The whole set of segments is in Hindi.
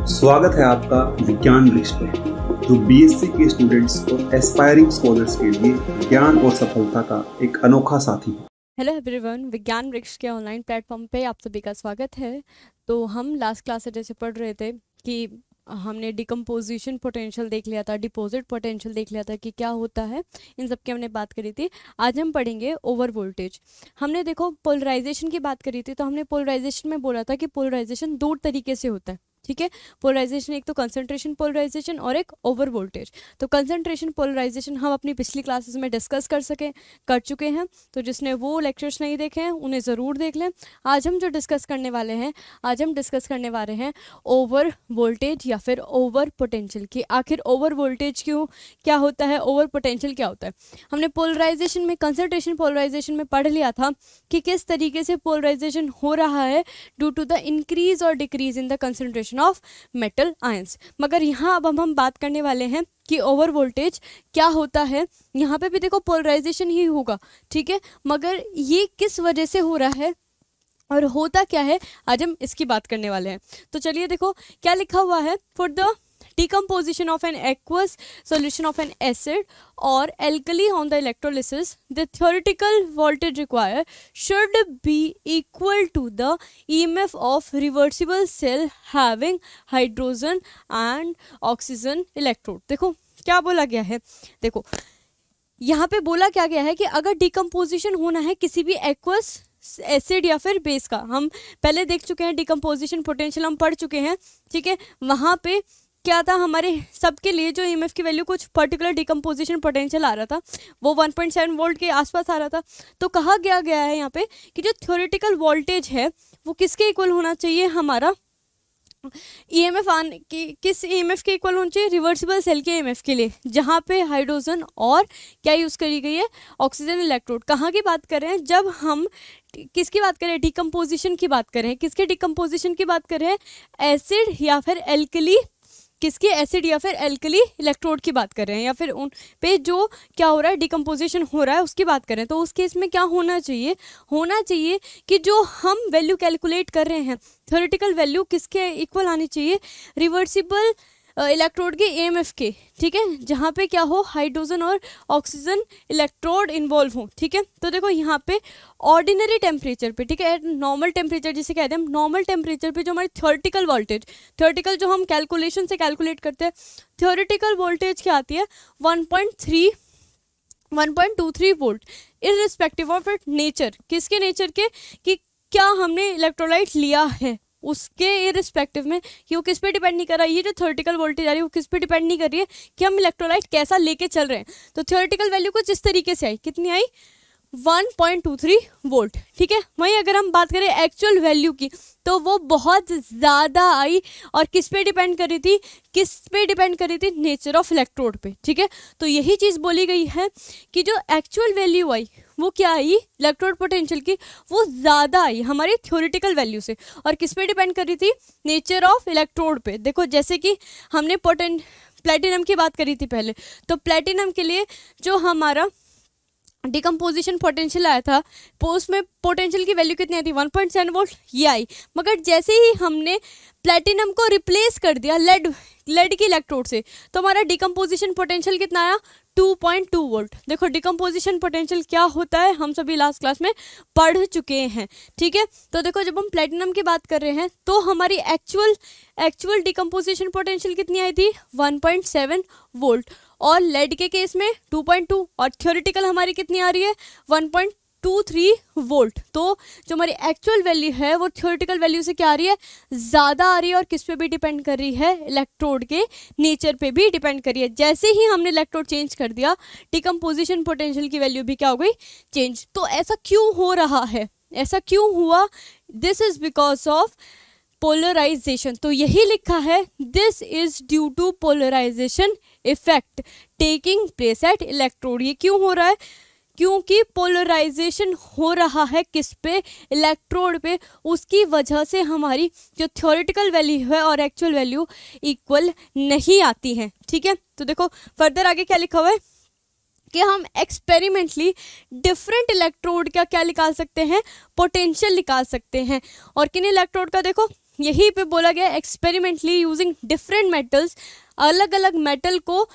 स्वागत है आपका विज्ञान वृक्ष पे, जो बीएससी के स्टूडेंट्स और एस्पायरिंग स्कॉलर्स के लिए ज्ञान और सफलता का एक अनोखा साथी है। हेलो एवरीवन, विज्ञान वृक्ष के ऑनलाइन प्लेटफॉर्म पे आप सभी का स्वागत है। तो हम लास्ट क्लास से जैसे पढ़ रहे थे कि हमने डिकम्पोजिशन पोटेंशियल देख लिया था, डिपॉजिट पोटेंशियल देख लिया था कि क्या होता है, इन सब की हमने बात करी थी। आज हम पढ़ेंगे ओवर वोल्टेज। हमने देखो पोलराइजेशन की बात करी थी, तो हमने पोलराइजेशन में बोला था कि पोलराइजेशन दो तरीके से होता है, ठीक है। पोलराइजेशन एक तो कंसंट्रेशन पोलराइजेशन और एक ओवर वोल्टेज। तो कंसंट्रेशन पोलराइजेशन हम अपनी पिछली क्लासेस में डिस्कस कर चुके हैं, तो जिसने वो लेक्चर्स नहीं देखे हैं उन्हें ज़रूर देख लें। आज हम जो डिस्कस करने वाले हैं, आज हम डिस्कस करने वाले हैं ओवर वोल्टेज या फिर ओवर पोटेंशियल की। आखिर ओवर वोल्टेज क्यों, क्या होता है, ओवर पोटेंशियल क्या होता है। हमने पोलराइजेशन में, कंसंट्रेशन पोलराइजेशन में पढ़ लिया था कि किस तरीके से पोलराइजेशन हो रहा है ड्यू टू द इंक्रीज और decrease in the concentration of metal ions. मगर यहाँ अब हम बात करने वाले हैं कि ओवर वोल्टेज क्या होता है। यहाँ पे भी देखो पोलराइजेशन ही होगा, ठीक है, मगर ये किस वजह से हो रहा है और होता क्या है, आज हम इसकी बात करने वाले हैं। तो चलिए देखो क्या लिखा हुआ है। For the decomposition of an aqueous solution of an acid or alkali on the electrolysis, the theoretical voltage required should be equal to the EMF of reversible cell having hydrogen and oxygen electrode। देखो क्या बोला गया है, देखो यहाँ पे बोला क्या गया है कि अगर डिकम्पोजिशन होना है किसी भी एक्वस एसिड या फिर बेस का, हम पहले देख चुके हैं डिकम्पोजिशन पोटेंशियल हम पढ़ चुके हैं, ठीक है। वहाँ पे क्या था, हमारे सबके लिए जो ईएमएफ की वैल्यू कुछ पर्टिकुलर डिकम्पोजिशन पोटेंशियल आ रहा था वो 1.7 वोल्ट के आसपास आ रहा था। तो कहा गया है यहाँ पे कि जो थ्योरेटिकल वोल्टेज है वो किसके इक्वल होना चाहिए, हमारा ईएमएफ किस ईएमएफ के इक्वल होना चाहिए, रिवर्सिबल सेल के ईएमएफ के लिए, जहाँ पे हाइड्रोजन और क्या यूज़ करी गई है, ऑक्सीजन इलेक्ट्रोड। कहाँ की बात कर रहे हैं, जब हम किसकी बात करें, डिकम्पोजिशन की बात करें, किसके डिकम्पोजिशन की बात कर रहे हैं, एसिड या फिर एल्कली, किसके एसिड या फिर एल्कली इलेक्ट्रोड की बात कर रहे हैं, या फिर उन पे जो क्या हो रहा है डिकम्पोजिशन हो रहा है उसकी बात करें। तो उस केस में क्या होना चाहिए, कि जो हम वैल्यू कैलकुलेट कर रहे हैं थ्योरेटिकल वैल्यू किसके इक्वल आनी चाहिए, रिवर्सिबल इलेक्ट्रोड के ईएमएफ के, ठीक है, जहाँ पे क्या हो, हाइड्रोजन और ऑक्सीजन इलेक्ट्रोड इन्वॉल्व हो, ठीक है। तो देखो यहाँ पे ऑर्डिनरी टेम्परेचर पे, ठीक है, नॉर्मल टेम्परेचर जिसे कहते हैं हम, नॉर्मल टेम्परेचर पे जो हमारी थ्योरेटिकल वोल्टेज, थ्योरेटिकल जो हम कैलकुलेशन से कैलकुलेट करते हैं, थ्योरेटिकल वोल्टेज क्या आती है 1.23 volt irrespective of it nature, किसके नेचर के, कि क्या हमने इलेक्ट्रोलाइट लिया है उसके इररिस्पेक्टिव में, कि वो किस पे डिपेंड नहीं कर रहा है, ये जो थ्योरेटिकल वोल्टेज आ रही है वो किस पे डिपेंड नहीं कर रही है कि हम इलेक्ट्रोलाइट कैसा लेके चल रहे हैं। तो थ्योरेटिकल वैल्यू कुछ इस तरीके से आई, कितनी आई 1.23 वोल्ट, ठीक है। वहीं अगर हम बात करें एक्चुअल वैल्यू की तो वो बहुत ज़्यादा आई, और किस पे डिपेंड कर रही थी, नेचर ऑफ इलेक्ट्रोड पे, ठीक है। तो यही चीज़ बोली गई है कि जो एक्चुअल वैल्यू आई वो क्या आई, इलेक्ट्रोड पोटेंशियल की, वो ज़्यादा आई हमारी थ्योरेटिकल वैल्यू से, और किस पे डिपेंड कर रही थी, नेचर ऑफ इलेक्ट्रोड पे। देखो जैसे कि हमने प्लेटिनम की बात करी थी पहले, तो प्लेटिनम के लिए जो हमारा डिकम्पोजिशन पोटेंशियल आया था, पोस्ट में पोटेंशियल की वैल्यू कितनी आई थी 1.7 वोल्ट, ये आई। मगर जैसे ही हमने प्लेटिनम को रिप्लेस कर दिया लेड की इलेक्ट्रोड से, तो हमारा डिकम्पोजिशन पोटेंशियल कितना आया 2.2 वोल्ट। देखो डिकम्पोजिशन पोटेंशियल क्या होता है हम सभी लास्ट क्लास में पढ़ चुके हैं, ठीक है। तो देखो जब हम प्लेटिनम की बात कर रहे हैं तो हमारी एक्चुअल डिकम्पोजिशन पोटेंशियल कितनी आई थी 1.7 वोल्ट, और लेड के केस में 2.2, और थ्योरेटिकल हमारी कितनी आ रही है 1.23 वोल्ट। तो जो हमारी एक्चुअल वैल्यू है वो थ्योरेटिकल वैल्यू से क्या आ रही है, ज़्यादा आ रही है, और किस पे भी डिपेंड कर रही है, इलेक्ट्रोड के नेचर पे भी डिपेंड कर रही है। जैसे ही हमने इलेक्ट्रोड चेंज कर दिया, डिकम्पोजिशन पोटेंशियल की वैल्यू भी क्या हो गई, चेंज। तो ऐसा क्यों हो रहा है, ऐसा क्यों हुआ, this is because of polarization. तो यही लिखा है, this is due to polarization effect taking place at electrode. ये क्यों हो रहा है, क्योंकि पोलराइजेशन हो रहा है किस पे, इलेक्ट्रोड पे, उसकी वजह से हमारी जो थ्योरेटिकल वैल्यू है और एक्चुअल वैल्यू इक्वल नहीं आती है, ठीक है। तो देखो फर्दर आगे क्या लिखा हुआ है कि हम एक्सपेरिमेंटली डिफरेंट इलेक्ट्रोड का क्या निकाल सकते हैं, पोटेंशियल निकाल सकते हैं। और किन इलेक्ट्रोड का, देखो यहीं पे बोला गया एक्सपेरिमेंटली यूजिंग डिफरेंट मेटल्स, अलग अलग मेटल को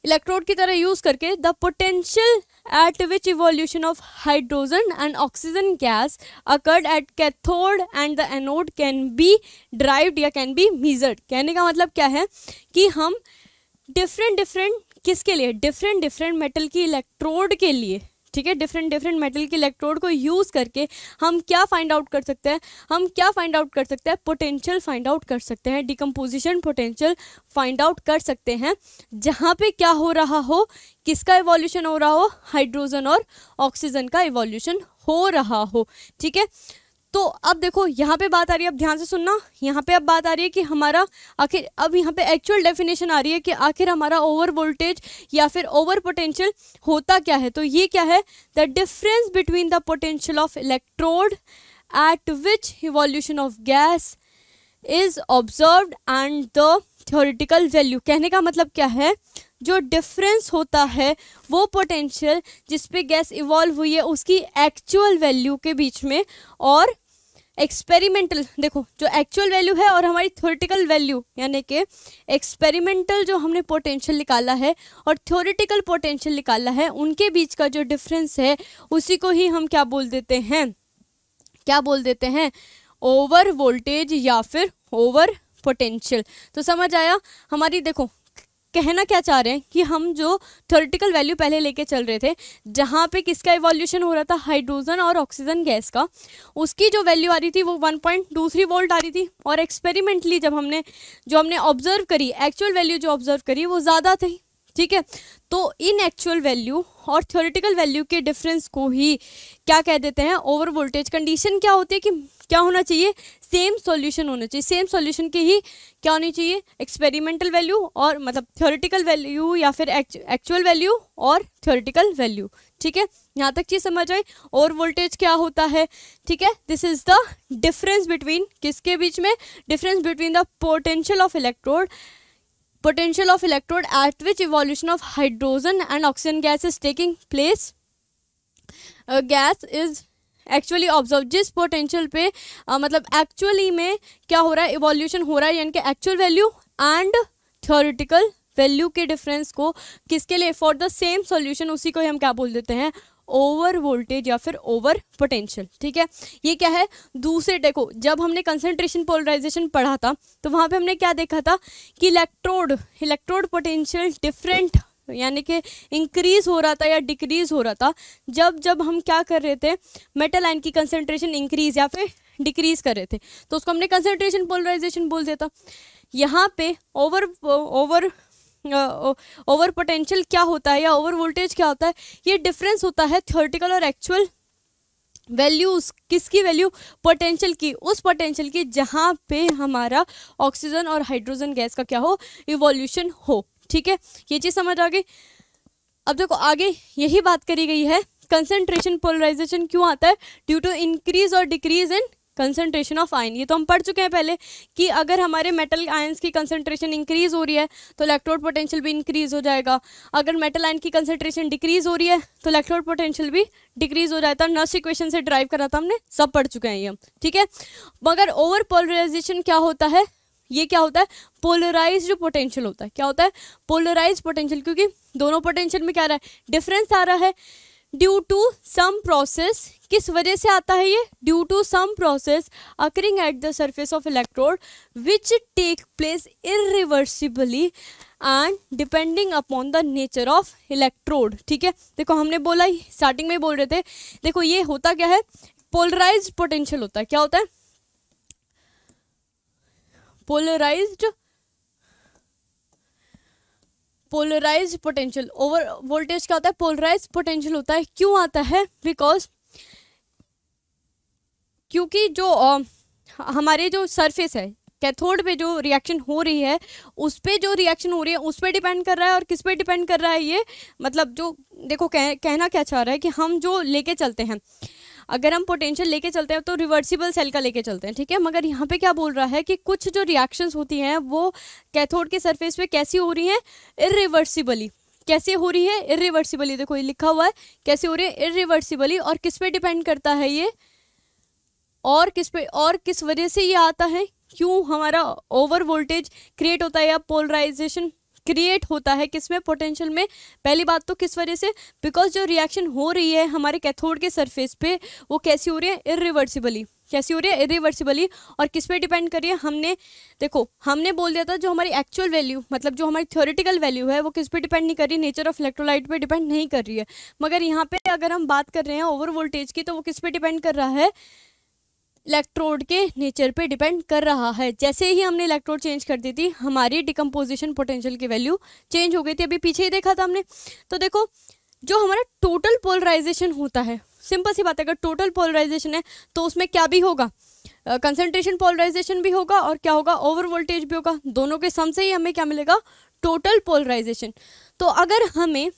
इलेक्ट्रोड की तरह यूज करके the potential at which evolution of hydrogen and oxygen gas occurred at cathode and the anode can be derived या कैन बी मेजर्ड। कहने का मतलब क्या है कि हम डिफरेंट किसके लिए, डिफरेंट मेटल की इलेक्ट्रोड के लिए, ठीक है, डिफरेंट मेटल के इलेक्ट्रोड को यूज़ करके हम क्या फाइंड आउट कर सकते हैं, हम क्या फाइंड आउट कर सकते हैं, पोटेंशियल फाइंड आउट कर सकते हैं, डिकम्पोजिशन पोटेंशियल फाइंड आउट कर सकते हैं, जहाँ पे क्या हो रहा हो, किसका इवोल्यूशन हो रहा हो, हाइड्रोजन और ऑक्सीजन का इवोल्यूशन हो रहा हो। ठीक है, तो अब देखो यहाँ पे बात आ रही है, अब ध्यान से सुनना, यहाँ पे अब बात आ रही है कि हमारा आखिर, अब यहाँ पे एक्चुअल डेफिनेशन आ रही है कि आखिर हमारा ओवर वोल्टेज या फिर ओवर पोटेंशियल होता क्या है। तो ये क्या है, the difference between the potential of electrode eight which evolution of gas is observed and the theoretical value. कहने का मतलब क्या है, जो डिफरेंस होता है वो पोटेंशियल जिस पे गैस इवॉल्व हुई है उसकी एक्चुअल वैल्यू के बीच में, और एक्सपेरिमेंटल, देखो जो एक्चुअल वैल्यू है और हमारी थ्योरेटिकल वैल्यू, यानी कि एक्सपेरिमेंटल जो हमने पोटेंशियल निकाला है और थ्योरेटिकल पोटेंशियल निकाला है, उनके बीच का जो डिफरेंस है उसी को ही हम क्या बोल देते हैं, क्या बोल देते हैं, ओवर वोल्टेज या फिर ओवर पोटेंशियल। तो समझ आया हमारी, देखो कहना क्या चाह रहे हैं कि हम जो थ्योरेटिकल वैल्यू पहले लेके चल रहे थे, जहाँ पे किसका इवोल्यूशन हो रहा था, हाइड्रोजन और ऑक्सीजन गैस का, उसकी जो वैल्यू आ रही थी वो 1.23 वोल्ट आ रही थी, और एक्सपेरिमेंटली जब हमने ऑब्जर्व करी, एक्चुअल वैल्यू जो ऑब्जर्व करी वो ज़्यादा थी। ठीक है, तो इन एक्चुअल वैल्यू और थ्योरेटिकल वैल्यू के डिफरेंस को ही क्या कह देते हैं, ओवर वोल्टेज। कंडीशन क्या होती है कि क्या होना चाहिए, सेम सॉल्यूशन होना चाहिए, सेम सॉल्यूशन की ही क्या होनी चाहिए, एक्सपेरिमेंटल वैल्यू और मतलब थ्योरेटिकल वैल्यू या फिर एक्चुअल वैल्यू और थ्योरेटिकल वैल्यू। ठीक है, यहाँ तक चीज़ समझ आई। ओवर वोल्टेज क्या होता है, ठीक है, this is the difference between, किसके बीच में, difference between the potential of electrode at which evolution of hydrogen and oxygen gas is taking place, gas is actually observe, जिस पोटेंशियल पे मतलब एक्चुअली में क्या हो रहा है, इवोल्यूशन हो रहा है, यानी कि actual value and theoretical value के डिफरेंस को किसके लिए, फॉर द सेम सॉल्यूशन, उसी को हम क्या बोल देते हैं, ओवर वोल्टेज या फिर ओवर पोटेंशियल। ठीक है, ये क्या है, दूसरे, देखो जब हमने कंसंट्रेशन पोलराइजेशन पढ़ा था तो वहाँ पे हमने क्या देखा था कि इलेक्ट्रोड पोटेंशियल डिफरेंट, यानी कि इंक्रीज हो रहा था या डिक्रीज हो रहा था जब हम क्या कर रहे थे, मेटल आयन की कंसंट्रेशन इंक्रीज या फिर डिक्रीज कर रहे थे, तो उसको हमने कंसंट्रेशन पोलराइजेशन बोल दिया था। यहाँ पे ओवर पोटेंशियल क्या होता है या ओवर वोल्टेज क्या होता है, ये डिफरेंस होता है थ्योरेटिकल और एक्चुअल वैल्यूज, किसकी वैल्यू, पोटेंशियल की, उस पोटेंशियल की जहाँ पे हमारा ऑक्सीजन और हाइड्रोजन गैस का क्या हो, इवोल्यूशन हो। ठीक है, ये चीज़ समझ आ गई। अब देखो आगे यही बात करी गई है, कंसंट्रेशन पोलराइजेशन क्यों आता है, ड्यू टू इंक्रीज और decrease in concentration of ion. ये तो हम पढ़ चुके हैं पहले कि अगर हमारे मेटल आयंस की कंसंट्रेशन इंक्रीज हो रही है तो इलेक्ट्रोड पोटेंशियल भी इंक्रीज हो जाएगा, अगर मेटल आयन की कंसंट्रेशन डिक्रीज हो रही है तो इलेक्ट्रोड पोटेंशियल भी डिक्रीज हो जाता है। नर्स इक्वेशन से ड्राइव करा था हमने, सब पढ़ चुके हैं ये हम। ठीक है, मगर ओवर पोलराइजेशन क्या होता है, ये क्या होता है, पोलराइज्ड पोटेंशियल होता है। क्या होता है, पोलराइज्ड पोटेंशियल, क्योंकि दोनों पोटेंशियल में क्या आ रहा है, डिफरेंस आ रहा है ड्यू टू सम प्रोसेस। किस वजह से आता है ये, due to some process occurring at the surface of electrode which take place irreversibly and depending upon the nature of electrode. ठीक है, देखो हमने बोला ही स्टार्टिंग में बोल रहे थे, देखो ये होता क्या है, पोलराइज्ड पोटेंशियल होता है। क्या होता है, पोलराइज्ड पोटेंशियल। ओवर वोल्टेज क्या होता है, पोलराइज्ड पोटेंशियल होता है। क्यों आता है, क्योंकि जो हमारे जो सरफेस है, कैथोड पे जो रिएक्शन हो रही है उस पे जो रिएक्शन हो रही है उस पे डिपेंड कर रहा है, और किस पे डिपेंड कर रहा है, ये मतलब जो देखो कहना क्या चाह रहा है कि हम जो लेके चलते हैं, अगर हम पोटेंशियल लेके चलते हैं तो रिवर्सिबल सेल का लेके चलते हैं। ठीक है, मगर यहाँ पे क्या बोल रहा है कि कुछ जो रिएक्शंस होती हैं वो कैथोड के सरफेस पे कैसी हो रही हैं, इरिवर्सिबली। कैसे हो रही है, इरिवर्सिबली। देखो ये लिखा हुआ है कैसे हो रही है, इरिवर्सिबली। और किस पे डिपेंड करता है ये, और किस वजह से ये आता है, क्यों हमारा ओवर वोल्टेज क्रिएट होता है या पोलराइजेशन क्रिएट होता है किसमें, पोटेंशियल में। पहली बात तो किस वजह से, बिकॉज जो रिएक्शन हो रही है हमारे कैथोड के सरफेस पे वो कैसी हो रही है, इरिवर्सिबली। कैसी हो रही है, इरिवर्सिबली। और किस पे डिपेंड कर रही है, हमने देखो हमने बोल दिया था जो हमारी एक्चुअल वैल्यू मतलब जो हमारी थ्योरेटिकल वैल्यू है वो किस पे डिपेंड नहीं कर रही, नेचर ऑफ इलेक्ट्रोलाइट पे डिपेंड नहीं कर रही है। मगर यहाँ पे अगर हम बात कर रहे हैं ओवर वोल्टेज की तो वो किस पे डिपेंड कर रहा है, इलेक्ट्रोड के नेचर पे डिपेंड कर रहा है। जैसे ही हमने इलेक्ट्रोड चेंज कर दी थी हमारी डिकम्पोजिशन पोटेंशियल की वैल्यू चेंज हो गई थी। अभी पीछे ही देखा था हमने। तो देखो जो हमारा टोटल पोलराइजेशन होता है, सिंपल सी बात है, अगर टोटल पोलराइजेशन है तो उसमें क्या भी होगा, कंसंट्रेशन पोलराइजेशन भी होगा और क्या होगा, ओवर वोल्टेज भी होगा। दोनों के सम से ही हमें क्या मिलेगा, टोटल पोलराइजेशन। तो अगर हमें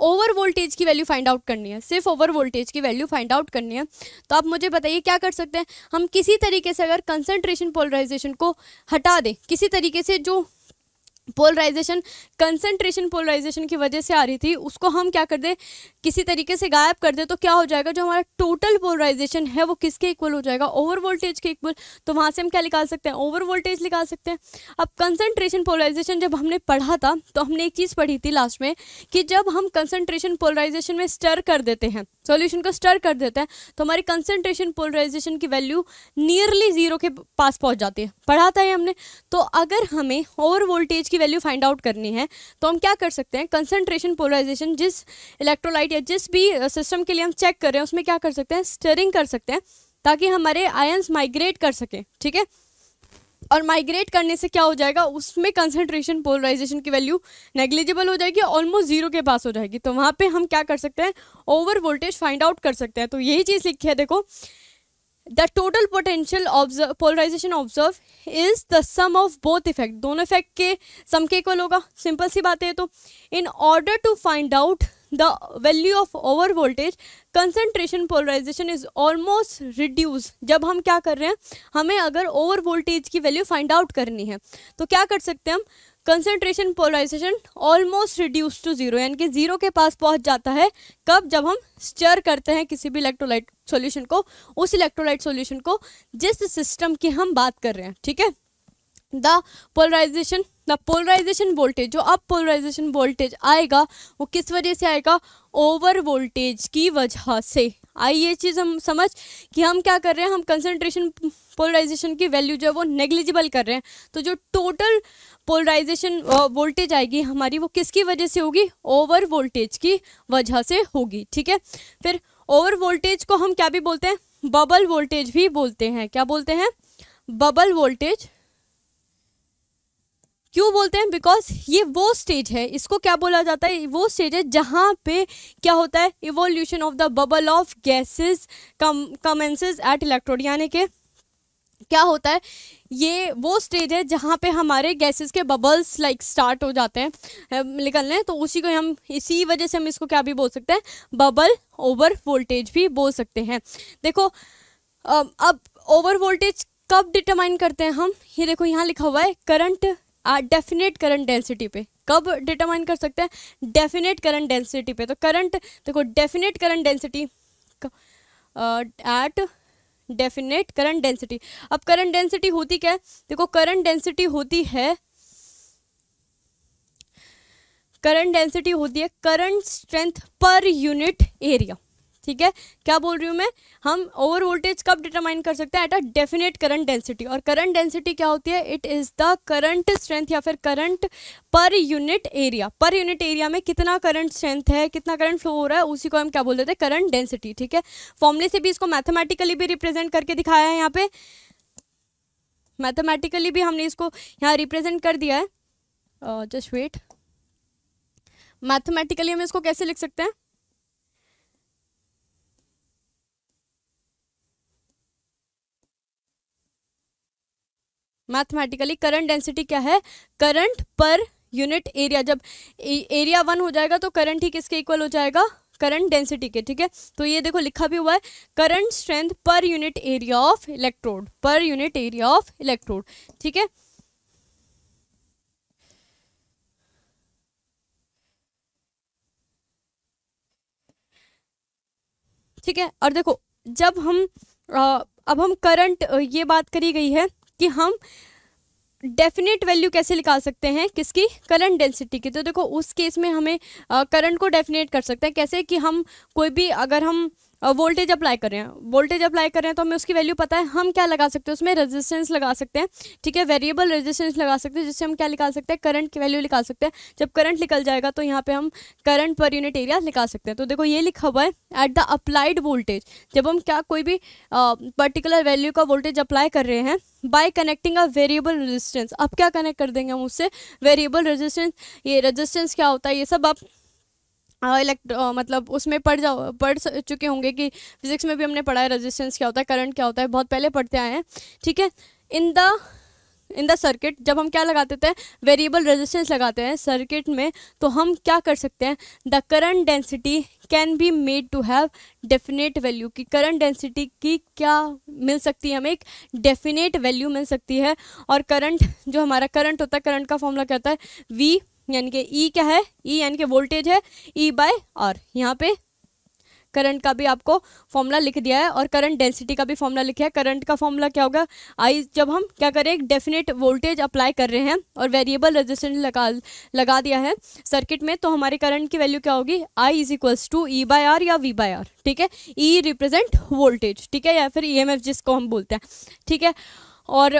ओवर वोल्टेज की वैल्यू फाइंड आउट करनी है, सिर्फ ओवर वोल्टेज की वैल्यू फाइंड आउट करनी है, तो आप मुझे बताइए क्या कर सकते हैं हम। किसी तरीके से अगर कंसंट्रेशन पोलराइजेशन को हटा दें, किसी तरीके से जो पोलराइजेशन कंसंट्रेशन पोलराइजेशन की वजह से आ रही थी उसको हम क्या कर दे, किसी तरीके से गायब कर दे, तो क्या हो जाएगा, जो हमारा टोटल पोलराइजेशन है वो किसके इक्वल हो जाएगा, ओवर वोल्टेज के इक्वल। तो वहाँ से हम क्या निकाल सकते हैं, ओवर वोल्टेज निकाल सकते हैं। अब कंसंट्रेशन पोलराइजेशन जब हमने पढ़ा था तो हमने एक चीज़ पढ़ी थी लास्ट में कि जब हम कंसंट्रेशन पोलराइजेशन में स्टर कर देते हैं, सॉल्यूशन को स्टर कर देते हैं, तो हमारी कंसंट्रेशन पोलराइजेशन की वैल्यू नियरली जीरो के पास पहुँच जाती है। पढ़ा था ये हमने। तो अगर हमें ओवर वोल्टेज की वैल्यू फाइंड आउट करनी है तो हम क्या कर सकते हैं, कंसंट्रेशन पोलराइजेशन जिस इलेक्ट्रोलाइट या जिस भी सिस्टम के लिए हम चेक कर रहे हैं उसमें क्या कर सकते हैं, स्टरिंग कर सकते हैं ताकि हमारे आयंस माइग्रेट कर सके। ठीक है, और माइग्रेट करने से क्या हो जाएगा, उसमें कंसंट्रेशन पोलराइजेशन की वैल्यू नेग्लिजिबल हो जाएगी, ऑलमोस्ट जीरो के पास हो जाएगी। तो वहाँ पे हम क्या कर सकते हैं, ओवर वोल्टेज फाइंड आउट कर सकते हैं। तो यही चीज़ लिखी है, देखो the total potential polarization observe is the sum of both effect, दोनों इफेक्ट के सम के इक्वल होगा। सिंपल सी बात है। तो in order to find out the value of over voltage concentration polarization is almost reduce. जब हम क्या कर रहे हैं, हमें अगर ओवर वोल्टेज की वैल्यू फाइंड आउट करनी है तो क्या कर सकते हैं हम, concentration polarization almost reduce to zero, यानी कि जीरो के पास पहुंच जाता है। कब, जब हम स्टर करते हैं किसी भी इलेक्ट्रोलाइट सॉल्यूशन को, उस इलेक्ट्रोलाइट सॉल्यूशन को जिस सिस्टम की हम बात कर रहे हैं। ठीक है, द पोलराइजेशन वोल्टेज, जो अब पोलराइजेशन वोल्टेज आएगा वो किस वजह से आएगा, ओवर वोल्टेज की वजह से। आई ये चीज़ हम समझ कि हम क्या कर रहे हैं, हम कंसंट्रेशन पोलराइजेशन की वैल्यू जो है वो नेग्लिजिबल कर रहे हैं। तो जो टोटल पोलराइजेशन वोल्टेज आएगी हमारी वो किसकी वजह से होगी, ओवर वोल्टेज की वजह से होगी। ठीक है, फिर ओवर वोल्टेज को हम क्या भी बोलते हैं, बबल वोल्टेज भी बोलते हैं। क्या बोलते हैं, बबल वोल्टेज। क्यों बोलते हैं, बिकॉज ये वो स्टेज है, इसको क्या बोला जाता है, वो स्टेज है जहाँ पे क्या होता है, evolution of the bubble of gases commences at electrode. यानी कि क्या होता है, ये वो स्टेज है जहाँ पे हमारे गैसेस के बबल्स लाइक स्टार्ट हो जाते हैं निकलने। तो उसी को हम, इसी वजह से हम इसको क्या भी बोल सकते हैं, बबल ओवर वोल्टेज भी बोल सकते हैं। देखो अब ओवर वोल्टेज कब डिटरमाइन करते हैं हम, ये देखो यहाँ लिखा हुआ है करंट, डेफिनेट करंट डेंसिटी पे। कब डिटरमाइन कर सकते हैं, डेफिनेट करंट डेंसिटी पे। तो करंट, देखो definite current density at definite current density. अब करंट डेंसिटी होती क्या है, देखो करंट डेंसिटी होती है, करंट डेंसिटी होती है current strength per unit area. ठीक है, क्या बोल रही हूँ मैं, हम ओवर वोल्टेज कब डिटरमाइन कर सकते हैं, at a definite current density. और करंट डेंसिटी क्या होती है, it is the current strength या फिर करंट पर यूनिट एरिया। पर यूनिट एरिया में कितना करंट स्ट्रेंथ है, कितना करंट फ्लो हो रहा है, उसी को हम क्या बोल देते हैं, करंट डेंसिटी। ठीक है, फॉर्मूले से भी इसको मैथमेटिकली भी रिप्रेजेंट करके दिखाया है, यहाँ पे मैथमेटिकली भी हमने इसको यहाँ रिप्रेजेंट कर दिया है। जस्ट वेट, मैथमेटिकली हम इसको कैसे लिख सकते हैं, मैथमेटिकली करंट डेंसिटी क्या है, करंट पर यूनिट एरिया। जब एरिया 1 हो जाएगा तो करंट ही किसके इक्वल हो जाएगा, करंट डेंसिटी के। ठीक है, तो ये देखो लिखा भी हुआ है current strength per unit area of electrode, पर यूनिट एरिया ऑफ इलेक्ट्रोड। ठीक है, ठीक है। और देखो जब हम अब हम करंट, ये बात करी गई है कि हम डेफिनेट वैल्यू कैसे निकाल सकते हैं किसकी, करंट डेंसिटी की। तो देखो उस केस में हमें करंट को डेफिनेट कर सकते हैं कैसे, कि हम कोई भी अगर हम वोल्टेज अप्लाई कर रहे हैं तो हमें उसकी वैल्यू पता है, हम क्या लगा सकते हैं उसमें, रेजिस्टेंस लगा सकते हैं, ठीक है, वेरिएबल रेजिस्टेंस लगा सकते हैं, जिससे हम क्या निकाल सकते हैं, करंट की वैल्यू निकाल सकते हैं। जब करंट निकल जाएगा तो यहाँ पे हम करंट पर यूनिट एरिया निकाल सकते हैं। तो देखो ये लिखा हुआ है एट द अप्लाइड वोल्टेज, जब हम क्या कोई भी पर्टिकुलर वैल्यू का वोल्टेज अप्लाई कर रहे हैं bye connecting a variable resistance. अब क्या कनेक्ट कर देंगे हम उससे, वेरिएबल रेजिस्टेंस। ये रेजिस्टेंस क्या होता है ये सब आप मतलब उसमें पढ़ चुके होंगे कि फिजिक्स में भी हमने पढ़ा है रेजिस्टेंस क्या होता है, करंट क्या होता है, बहुत पहले पढ़ते आए हैं, ठीक है। इन द सर्किट जब हम क्या लगाते थे, वेरिएबल रेजिस्टेंस लगाते हैं सर्किट में, तो हम क्या कर सकते हैं, the current density can be made to have definite value. की करंट डेंसिटी की क्या मिल सकती है, हमें एक डेफिनेट वैल्यू मिल सकती है। और करंट जो हमारा करंट होता है, करंट का फॉर्मूला क्या होता है, वी यानी कि ई क्या है, ई यानी कि वोल्टेज है, ई बाय आर। यहाँ पे करंट का भी आपको फॉर्मूला लिख दिया है और करंट डेंसिटी का भी फॉर्मूला लिखा है। करंट का फॉर्मूला क्या होगा, आई, जब हम क्या करें एक डेफिनेट वोल्टेज अप्लाई कर रहे हैं और वेरिएबल रेजिस्टेंस लगा दिया है सर्किट में, तो हमारे करंट की वैल्यू क्या होगी, I is equals to E by R या वी बाय आर, ठीक है। ई रिप्रेजेंट वोल्टेज, ठीक है, या फिर ईएमएफ जिसको हम बोलते हैं, ठीक है। और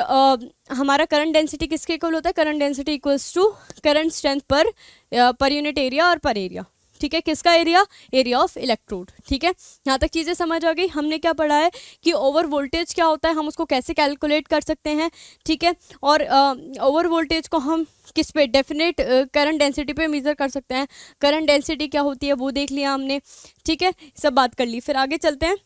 हमारा करंट डेंसिटी किसके इक्वल होता है, current density equals to current strength per unit area और पर एरिया, ठीक है। किसका एरिया, एरिया ऑफ इलेक्ट्रोड, ठीक है। यहाँ तक चीज़ें समझ आ गई। हमने क्या पढ़ा है कि ओवर वोल्टेज क्या होता है, हम उसको कैसे कैलकुलेट कर सकते हैं, ठीक है। और ओवर वोल्टेज को हम किस पे, डेफिनेट करंट डेंसिटी पे मेजर कर सकते हैं। करंट डेंसिटी क्या होती है वो देख लिया हमने, ठीक है, सब बात कर ली। फिर आगे चलते हैं।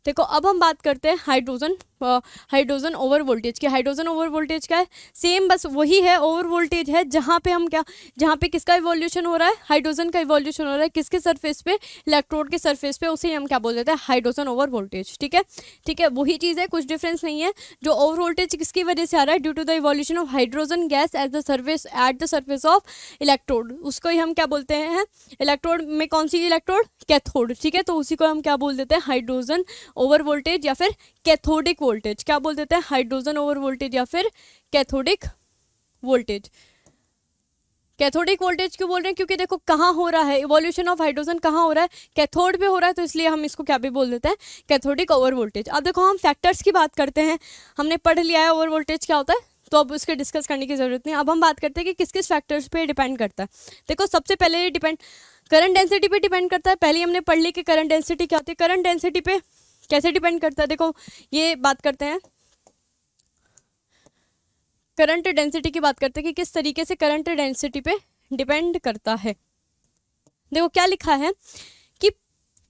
देखो अब हम बात करते हैं हाइड्रोजन ओवर वोल्टेज की। हाइड्रोजन ओवर वोल्टेज क्या है, सेम बस वही है, ओवर वोल्टेज है जहाँ पे हम क्या, जहाँ पे किसका इवोल्यूशन हो रहा है, हाइड्रोजन का इवोल्यूशन हो रहा है, किसके सरफेस पे, इलेक्ट्रोड के सरफेस पे, उसे हम क्या बोल देते हैं, हाइड्रोजन ओवर वोल्टेज, ठीक है, ठीक है। वही चीज़ है, कुछ डिफरेंस नहीं है। जो ओवर वोल्टेज किसकी वजह से आ रहा है, due to the evolution of hydrogen gas at the surface of electrode, उसको ही हम क्या बोलते हैं, इलेक्ट्रोड में कौन सी इलेक्ट्रोड, कैथोड, ठीक है। तो उसी को हम क्या बोल देते हैं, हाइड्रोजन ओवर वोल्टेज या फिर कैथोडिक वोल्टेज, क्या बोल देते हैं, हाइड्रोजन ओवर वोल्टेज या फिर कैथोडिक वोल्टेज। कैथोडिक वोल्टेज क्यों बोल रहे हैं, क्योंकि देखो कहाँ हो रहा है इवोल्यूशन ऑफ हाइड्रोजन, कहाँ हो रहा है, कैथोड पे हो रहा है, तो इसलिए हम इसको क्या भी बोल देते हैं, कैथोडिक ओवर वोल्टेज। अब देखो हम फैक्टर्स की बात करते हैं, हमने पढ़ लिया है ओवर वोल्टेज क्या होता है, तो अब उसके डिस्कस करने की जरूरत नहीं। अब हम बात करते हैं कि किस किस फैक्टर्स पे डिपेंड करता है। देखो सबसे पहले डिपेंड करंट डेंसिटी पे डिपेंड करता है। पहले हमने पढ़ ली कि करंट डेंसिटी क्या होती है, करंट डेंसिटी पे कैसे डिपेंड करता है। देखो ये बात करते हैं, करंट डेंसिटी की बात करते हैं कि किस तरीके से करंट डेंसिटी पे डिपेंड करता है। देखो क्या लिखा है कि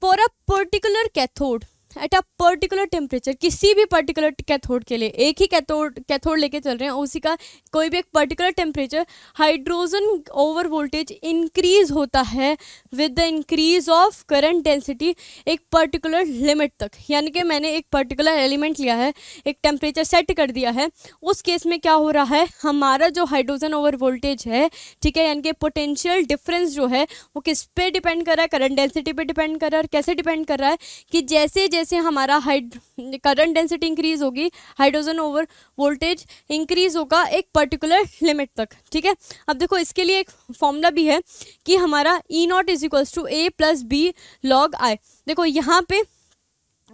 for a particular cathode at a particular temperature, किसी भी पर्टिकुलर कैथोड के लिए, एक ही कैथोड लेके चल रहे हैं, उसी का कोई भी एक particular temperature, hydrogen over voltage increase होता है with the increase of current density एक पर्टिकुलर लिमिट तक। यानी कि मैंने एक पर्टिकुलर एलिमेंट लिया है, एक टेम्परेचर सेट कर दिया है, उस केस में क्या हो रहा है, हमारा जो हाइड्रोजन ओवर वोल्टेज है, ठीक है, यानी कि पोटेंशियल डिफरेंस जो है वो किस पे डिपेंड कर रहा है, करंट डेंसिटी पे डिपेंड कर रहा है। और कैसे डिपेंड कर रहा है कि जैसे जैसे हमारा करंट डेंसिटी इंक्रीज होगी, हाइड्रोजन ओवर वोल्टेज इंक्रीज होगा एक पर्टिकुलर लिमिट तक, ठीक है। अब देखो इसके लिए एक फॉर्मूला भी है कि हमारा E naught is equals to A plus B log I. देखो यहाँ पे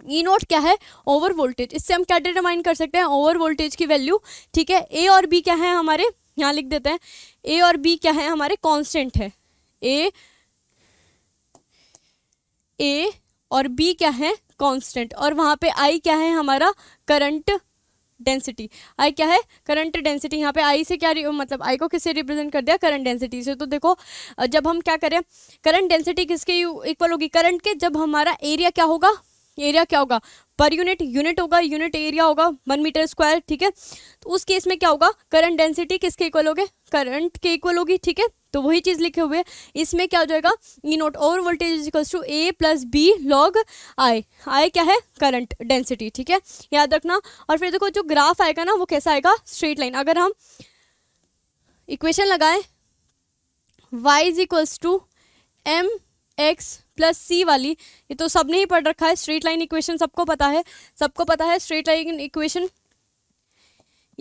ई नोट क्या है, ओवर वोल्टेज, इससे हम क्या डिटरमाइन कर सकते हैं, ओवर वोल्टेज की वैल्यू, ठीक है। ए और बी क्या है हमारे, यहाँ लिख देते हैं, ए और बी क्या है हमारे, कांस्टेंट है, ए और बी क्या है, कांस्टेंट, और वहाँ पे आई क्या है हमारा, करंट डेंसिटी। आई क्या है, करंट डेंसिटी। यहाँ पे आई से क्या मतलब आई को किससे रिप्रेजेंट कर दिया, करंट डेंसिटी से। तो देखो जब हम क्या करें, करंट डेंसिटी किसके इक्वल होगी, करंट के, जब हमारा एरिया क्या होगा, एरिया क्या होगा, पर यूनिट होगा, यूनिट एरिया होगा 1 मीटर स्क्वायर, ठीक है। तो उस केस में क्या होगा, करंट डेंसिटी किसके इक्वल होगे, करंट के इक्वल होगी, ठीक है। तो वही चीज़ लिखे हुए इसमें क्या हो जाएगा, E naught over voltage is equals to A plus B log I. I क्या है, करंट डेंसिटी, ठीक है, याद रखना। और फिर देखो जो ग्राफ आएगा ना वो कैसा आएगा, स्ट्रेट लाइन। अगर हम इक्वेशन लगाएं y is equals to M X plus C वाली, ये तो सबने ही पढ़ रखा है, स्ट्रेट लाइन इक्वेशन सबको पता है, स्ट्रेट लाइन इक्वेशन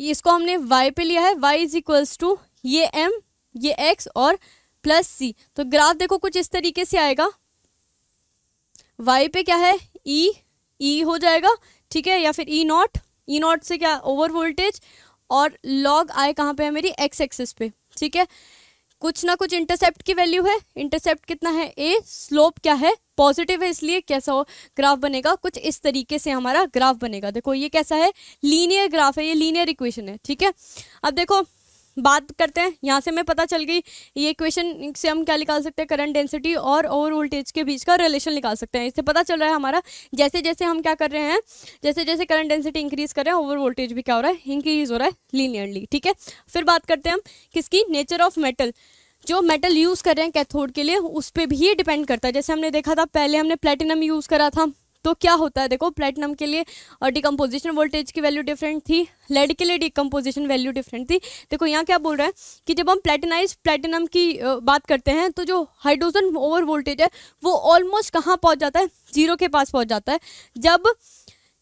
इसको हमने y पे लिया है, y इज इक्वल्स टू ये m, ये x और प्लस c। तो ग्राफ देखो कुछ इस तरीके से आएगा, y पे क्या है e हो जाएगा, ठीक है, या फिर ई नॉट से क्या ओवर वोल्टेज, और लॉग आए कहाँ पे है मेरी x एक्सिस पे, ठीक है। कुछ ना कुछ इंटरसेप्ट की वैल्यू है, इंटरसेप्ट कितना है a, स्लोप क्या है पॉजिटिव है, इसलिए कैसा हो ग्राफ बनेगा, कुछ इस तरीके से हमारा ग्राफ बनेगा। देखो ये कैसा है, लीनियर ग्राफ है, ये लीनियर इक्वेशन है, ठीक है। अब देखो बात करते हैं, यहाँ से हमें पता चल गई ये इक्वेशन से हम क्या निकाल सकते हैं, करंट डेंसिटी और ओवर वोल्टेज के बीच का रिलेशन निकाल सकते हैं। इससे पता चल रहा है हमारा जैसे जैसे हम क्या कर रहे हैं, जैसे जैसे करंट डेंसिटी इंक्रीज कर रहे हैं ओवर वोल्टेज भी क्या हो रहा है, इंक्रीज हो रहा है लीनियरली, ठीक है। फिर बात करते हैं हम किसकी, नेचर ऑफ मेटल। जो मेटल यूज़ कर रहे हैं कैथोड के लिए उस पर भी ये डिपेंड करता है। जैसे हमने देखा था पहले हमने प्लेटिनम यूज़ करा था, तो क्या होता है देखो, प्लेटिनम के लिए डिकम्पोजिशन वोल्टेज की वैल्यू डिफरेंट थी, लेड के लिए डिकम्पोजिशन वैल्यू डिफरेंट थी। देखो यहाँ क्या बोल रहा है कि जब हम प्लेटिनाइज प्लेटिनम की बात करते हैं तो जो हाइड्रोजन ओवर वोल्टेज है वो ऑलमोस्ट कहाँ पहुँच जाता है, जीरो के पास पहुँच जाता है, जब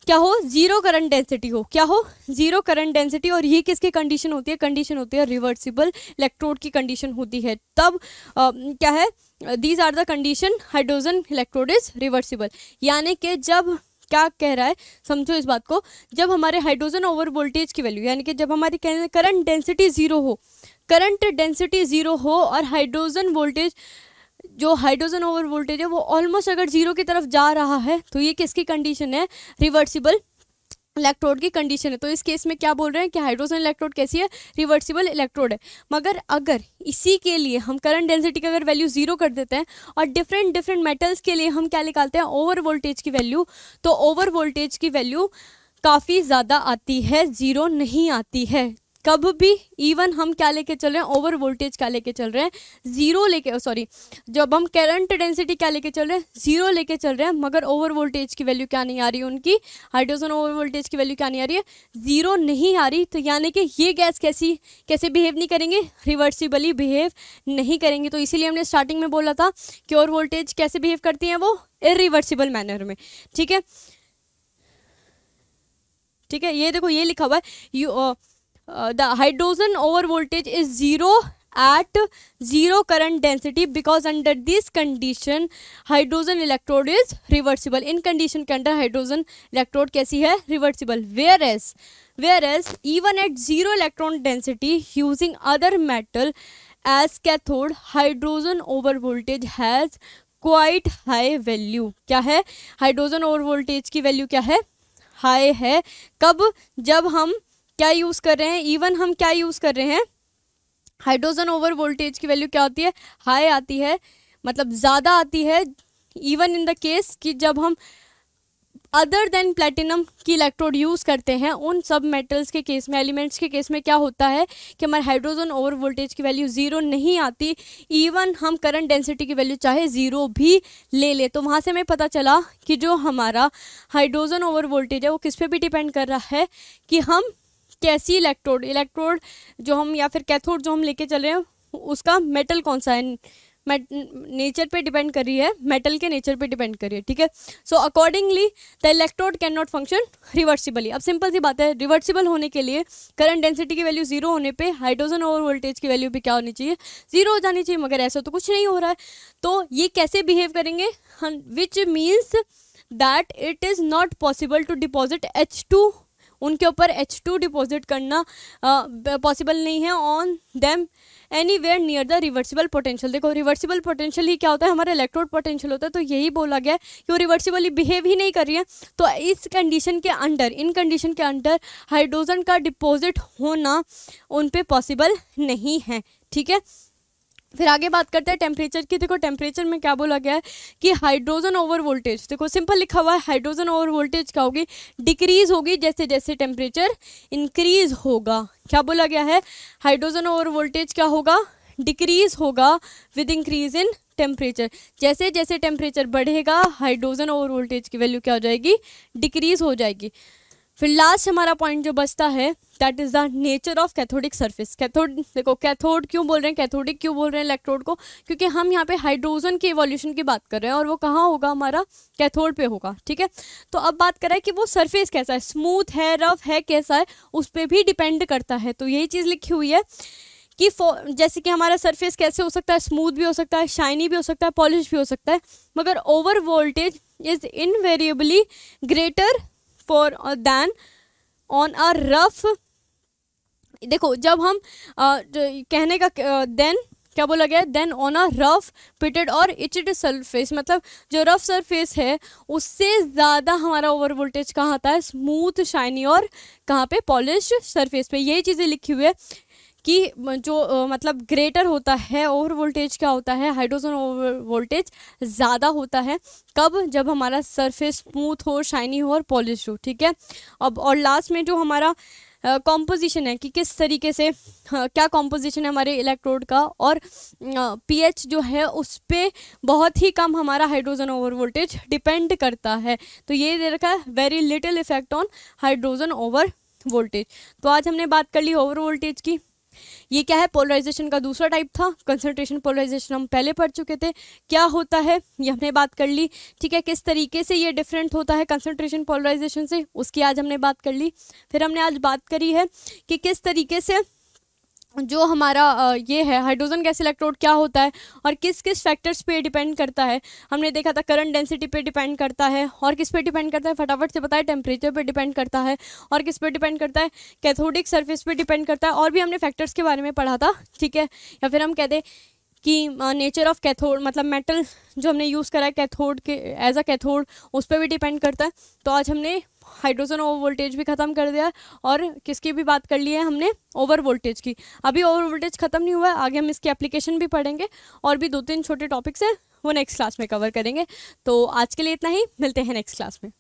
क्या हो, जीरो करंट डेंसिटी हो, क्या हो, जीरो करंट डेंसिटी। और ये किसकी कंडीशन होती है, कंडीशन होती है रिवर्सिबल इलेक्ट्रोड की कंडीशन होती है, तब क्या है, these are the condition hydrogen electrode is reversible. यानी कि जब क्या कह रहा है, समझो इस बात को, जब हमारे हाइड्रोजन ओवर वोल्टेज की वैल्यू, यानी कि जब हमारी करंट डेंसिटी जीरो हो, करंट डेंसिटी जीरो हो और हाइड्रोजन वोल्टेज, जो हाइड्रोजन ओवर वोल्टेज है वो ऑलमोस्ट अगर जीरो की तरफ जा रहा है, तो ये किसकी कंडीशन है, रिवर्सिबल इलेक्ट्रोड की कंडीशन है। तो इस केस में क्या बोल रहे हैं कि हाइड्रोजन इलेक्ट्रोड कैसी है, रिवर्सिबल इलेक्ट्रोड है। मगर अगर इसी के लिए हम करंट डेंसिटी का अगर वैल्यू जीरो कर देते हैं और डिफरेंट मेटल्स के लिए हम क्या निकालते हैं, ओवर वोल्टेज की वैल्यू, तो ओवर वोल्टेज की वैल्यू काफ़ी ज़्यादा आती है, जीरो नहीं आती है कब भी। इवन हम क्या लेके चल रहे हैं, ओवर वोल्टेज क्या लेके चल रहे हैं, जीरो लेके, सॉरी, जब हम करंट डेंसिटी क्या लेके चल रहे हैं, जीरो लेके चल रहे हैं, मगर ओवर वोल्टेज की वैल्यू क्या नहीं आ रही है, उनकी हाइड्रोजन ओवर वोल्टेज की वैल्यू क्या नहीं आ रही है, जीरो नहीं आ रही। तो यानी कि ये गैस कैसे बिहेव नहीं करेंगे, रिवर्सिबली बिहेव नहीं करेंगे। तो इसीलिए हमने स्टार्टिंग में बोला था कि ओवर वोल्टेज कैसे बिहेव करती हैं, वो इरिवर्सिबल मैनर में, ठीक है, ठीक है। ये देखो ये लिखा हुआ है, the hydrogen over voltage is zero at zero current density because under this condition hydrogen electrode is reversible। In condition के अंदर hydrogen electrode कैसी है, reversible। whereas even at zero electron density using other metal as cathode, hydrogen over voltage has quite high value। क्या है, हाइड्रोजन ओवर वोल्टेज की वैल्यू क्या है, हाई है। कब, जब हम क्या यूज़ कर रहे हैं, इवन हम क्या यूज़ कर रहे हैं, हाइड्रोजन ओवर वोल्टेज की वैल्यू क्या होती है, हाई आती है, मतलब ज़्यादा आती है। इवन इन द केस कि जब हम अदर देन प्लेटिनम की इलेक्ट्रोड यूज़ करते हैं, उन सब मेटल्स के केस में, एलिमेंट्स के केस में क्या होता है कि हमारे हाइड्रोजन ओवर वोल्टेज की वैल्यू ज़ीरो नहीं आती। इवन हम करंट डेंसिटी की वैल्यू चाहे ज़ीरो भी ले ले, तो वहाँ से हमें पता चला कि जो हमारा हाइड्रोजन ओवर वोल्टेज है वो किस पे भी डिपेंड कर रहा है कि हम कैसी इलेक्ट्रोड जो हम, या फिर कैथोड जो हम लेके चल रहे हैं उसका मेटल कौन सा है, नेचर पे डिपेंड कर रही है, मेटल के नेचर पे डिपेंड कर रही है, ठीक है। So accordingly the electrode can not function reversibly. अब सिंपल सी बात है, रिवर्सिबल होने के लिए करंट डेंसिटी की वैल्यू जीरो होने पे हाइड्रोजन ओवर वोल्टेज की वैल्यू भी क्या होनी चाहिए, जीरो हो जानी चाहिए, मगर ऐसा तो कुछ नहीं हो रहा है। तो ये कैसे बिहेव करेंगे, which means that it is not possible to deposit H2, उनके ऊपर H2 डिपॉजिट करना पॉसिबल नहीं है on them anywhere near the reversible potential. देखो रिवर्सिबल पोटेंशियल ही क्या होता है, हमारा इलेक्ट्रोड पोटेंशियल होता है, तो यही बोला गया है कि वो रिवर्सिबली बिहेव ही नहीं कर रही है। तो इस कंडीशन के अंडर, इन कंडीशन के अंडर हाइड्रोजन का डिपॉजिट होना उन पे पॉसिबल नहीं है, ठीक है। फिर आगे बात करते हैं टेम्परेचर की। देखो टेम्परेचर में क्या बोला गया है कि हाइड्रोजन ओवर वोल्टेज, देखो सिंपल लिखा हुआ है, हाइड्रोजन ओवर वोल्टेज क्या होगी, डिक्रीज होगी जैसे जैसे टेम्परेचर इंक्रीज होगा। क्या बोला गया है, हाइड्रोजन ओवर वोल्टेज क्या होगा, डिक्रीज होगा विद इंक्रीज इन टेम्परेचर। जैसे जैसे टेम्परेचर बढ़ेगा हाइड्रोजन ओवर वोल्टेज की वैल्यू क्या हो जाएगी, डिक्रीज हो जाएगी। फिर लास्ट हमारा पॉइंट जो बचता है that is the nature of cathodic surface. Cathode, देखो कैथोड क्यों बोल रहे हैं, कैथोडिक क्यों बोल रहे हैं इलेक्ट्रोड को, क्योंकि हम यहाँ पे हाइड्रोजन की इवोल्यूशन की बात कर रहे हैं और वो कहाँ होगा, हमारा कैथोड पे होगा, ठीक है। तो अब बात कर रहे हैं कि वो सरफेस कैसा है, स्मूथ है, रफ है, कैसा है, उस पर भी डिपेंड करता है। तो यही चीज़ लिखी हुई है कि जैसे कि हमारा सरफेस कैसे हो सकता है, स्मूथ भी हो सकता है, शाइनी भी हो सकता है, पॉलिश भी हो सकता है, मगर over voltage is invariably greater for than on a rough. देखो जब हम कहने का देन क्या बोला गया, than on a rough pitted और इचड सरफेस, मतलब जो रफ सरफेस है उससे ज़्यादा हमारा ओवर वोल्टेज कहाँ आता है, स्मूथ, शाइनी और कहाँ पे, पॉलिश सरफेस पे। यही चीज़ें लिखी हुई है कि जो मतलब ग्रेटर होता है ओवर वोल्टेज, क्या होता है, हाइड्रोजन ओवर वोल्टेज ज़्यादा होता है कब, जब हमारा सरफेस स्मूथ हो, शाइनी हो और पॉलिश हो, ठीक है। अब और लास्ट में जो हमारा कॉम्पोजिशन है कि किस तरीके से क्या कॉम्पोजिशन है हमारे इलेक्ट्रोड का, और पीएच जो है उस पर बहुत ही कम हमारा हाइड्रोजन ओवर वोल्टेज डिपेंड करता है। तो ये दे रखा है very little effect on hydrogen over voltage. तो आज हमने बात कर ली ओवर वोल्टेज की। ये क्या है, पोलराइजेशन का दूसरा टाइप था। कंसंट्रेशन पोलराइजेशन हम पहले पढ़ चुके थे, क्या होता है ये हमने बात कर ली, ठीक है। किस तरीके से ये डिफरेंट होता है कंसंट्रेशन पोलराइजेशन से, उसकी आज हमने बात कर ली। फिर हमने आज बात करी है कि किस तरीके से जो हमारा ये है हाइड्रोजन गैस इलेक्ट्रोड क्या होता है और किस किस फैक्टर्स पे डिपेंड करता है। हमने देखा था करंट डेंसिटी पे डिपेंड करता है, और किस पे डिपेंड करता है, फटाफट से बताए, टेम्परेचर पे डिपेंड करता है, और किस पे डिपेंड करता है, कैथोडिक सरफेस पे डिपेंड करता है, और भी हमने फैक्टर्स के बारे में पढ़ा था, ठीक है। या फिर हम कहते कि नेचर ऑफ कैथोड, मतलब मेटल जो हमने यूज़ करा है कैथोड के एज अ कैथोड, उस पर भी डिपेंड करता है। तो आज हमने हाइड्रोजन ओवर वोल्टेज भी ख़त्म कर दिया और किसकी भी बात कर ली है हमने, ओवर वोल्टेज की। अभी ओवर वोल्टेज ख़त्म नहीं हुआ है, आगे हम इसकी एप्लीकेशन भी पढ़ेंगे और भी 2-3 छोटे टॉपिक्स हैं वो नेक्स्ट क्लास में कवर करेंगे। तो आज के लिए इतना ही, मिलते हैं नेक्स्ट क्लास में।